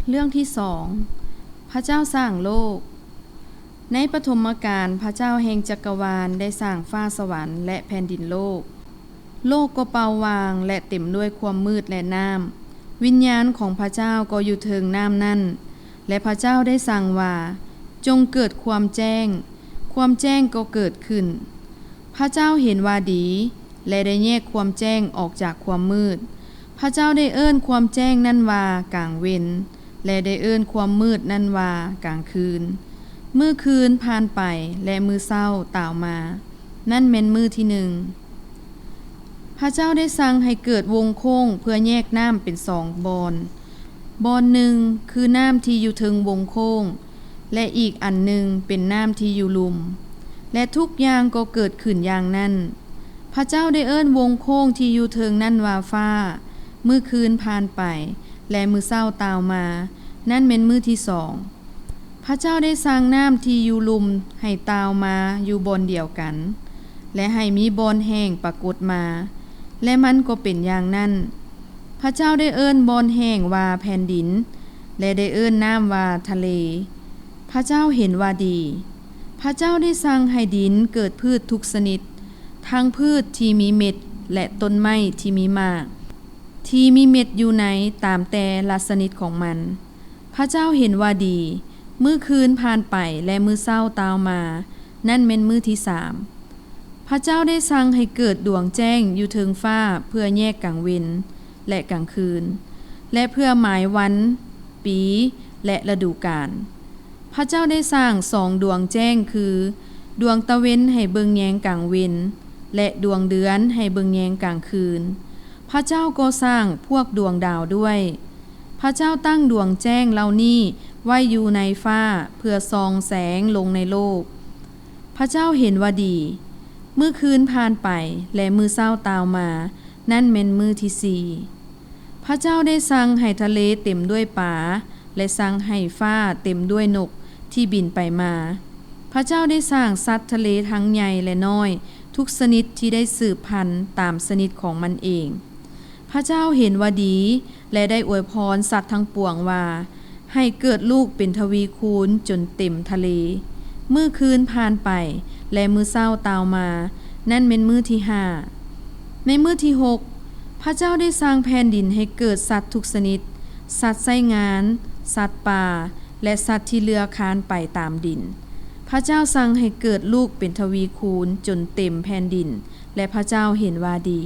เรื่องที่สองพระเจ้าสร้างโลกในปฐมกาลพระเจ้าแห่งจักรวาลได้สร้างฟ้าสวรรค์และแผ่นดินโลกก็เปล่าวางและเต็มด้วยความมืดและน้ำวิญญาณของพระเจ้าก็อยู่เทิงน้ำนั่นและพระเจ้าได้สั่งว่าจงเกิดความแจ้งก็เกิดขึ้นพระเจ้าเห็นว่าดีและได้แยกความแจ้งออกจากความมืดพระเจ้าได้เอิ้นความแจ้งนั่นว่ากลางเวรและได้เอิ้นความมืดนั่นว่ากลางคืนมื้อคืนผ่านไปและมื้อเช้าต่าวมานั่นแม่นมื้อที่หนึ่งพระเจ้าได้สั่งให้เกิดวงโค้งเพื่อแยกน้ำเป็นสองบอนหนึ่งคือน้ำที่อยู่เทิงวงโค้งและอีกอันหนึ่งเป็นน้ำที่อยู่ลุ่มและทุกอย่างก็เกิดขึ้นอย่างนั้นพระเจ้าได้เอิ้นวงโค้งที่อยู่เทิงนั่นว่าฟ้ามื้อคืนผ่านไปและมื้อเช้าต่าวมานั่นเป็นมื้อที่สองพระเจ้าได้สร้างน้ำที่อยู่ลุ่มให้ต่าวมาอยู่บอนเดียวกันและให้มีบอนแห้งปรากฏมาและมันก็เป็นอย่างนั้นพระเจ้าได้เอิ้นบอนแห้งว่าแผ่นดินและได้เอิ้นน้ำว่าทะเลพระเจ้าเห็นว่าดีพระเจ้าได้สั่งให้ดินเกิดพืชทุกชนิดทั้งพืชที่มีเม็ดและต้นไม้ที่มีหมากที่มีเม็ดอยู่ในตามแต่ละชนิดของมันพระเจ้าเห็นว่าดีมื้อคืนผ่านไปและมื้อเช้าต่าวมานั่นเป็นมื้อที่สามพระเจ้าได้สั่งให้เกิดดวงแจ้งอยู่เทิงฟ้าเพื่อแยกกลางเวรและกลางคืนและเพื่อหมายวันปีและฤดูกาลพระเจ้าได้สร้างสองดวงแจ้งคือดวงตะเว้นให้เบิงแยงกลางเวรและดวงเดือนให้เบิงแยงกลางคืนพระเจ้าก็สร้างพวกดวงดาวด้วยพระเจ้าตั้งดวงแจ้งเหล่านี้ไว้อยู่ในฟ้าเพื่อส่องแสงลงในโลกพระเจ้าเห็นว่าดีมื้อคืนผ่านไปและมื้อเช้าต่าวมานั่นเป็นมื้อที่สี่พระเจ้าได้สั่งให้ทะเลเต็มด้วยปลาและสั่งให้ฟ้าเต็มด้วยนกที่บินไปมาพระเจ้าได้สร้างสัตว์ทะเลทั้งใหญ่และน้อยทุกชนิดที่ได้สืบพันธุ์ตามชนิดของมันเองพระเจ้าเห็นว่าดีและได้อวยพรสัตว์ทั้งปวงว่าให้เกิดลูกเป็นทวีคูณจนเต็มทะเลมื้อคืนผ่านไปและมื้อเช้าต่าวมานั่นเป็นมื้อที่ห้าในมื้อที่หกพระเจ้าได้สร้างแผ่นดินให้เกิดสัตว์ทุกชนิดสัตว์ไส้งานสัตว์ป่าและสัตว์ที่เลื้อยคลานไปตามดินพระเจ้าสั่งให้เกิดลูกเป็นทวีคูณจนเต็มแผ่นดินและพระเจ้าเห็นว่าดี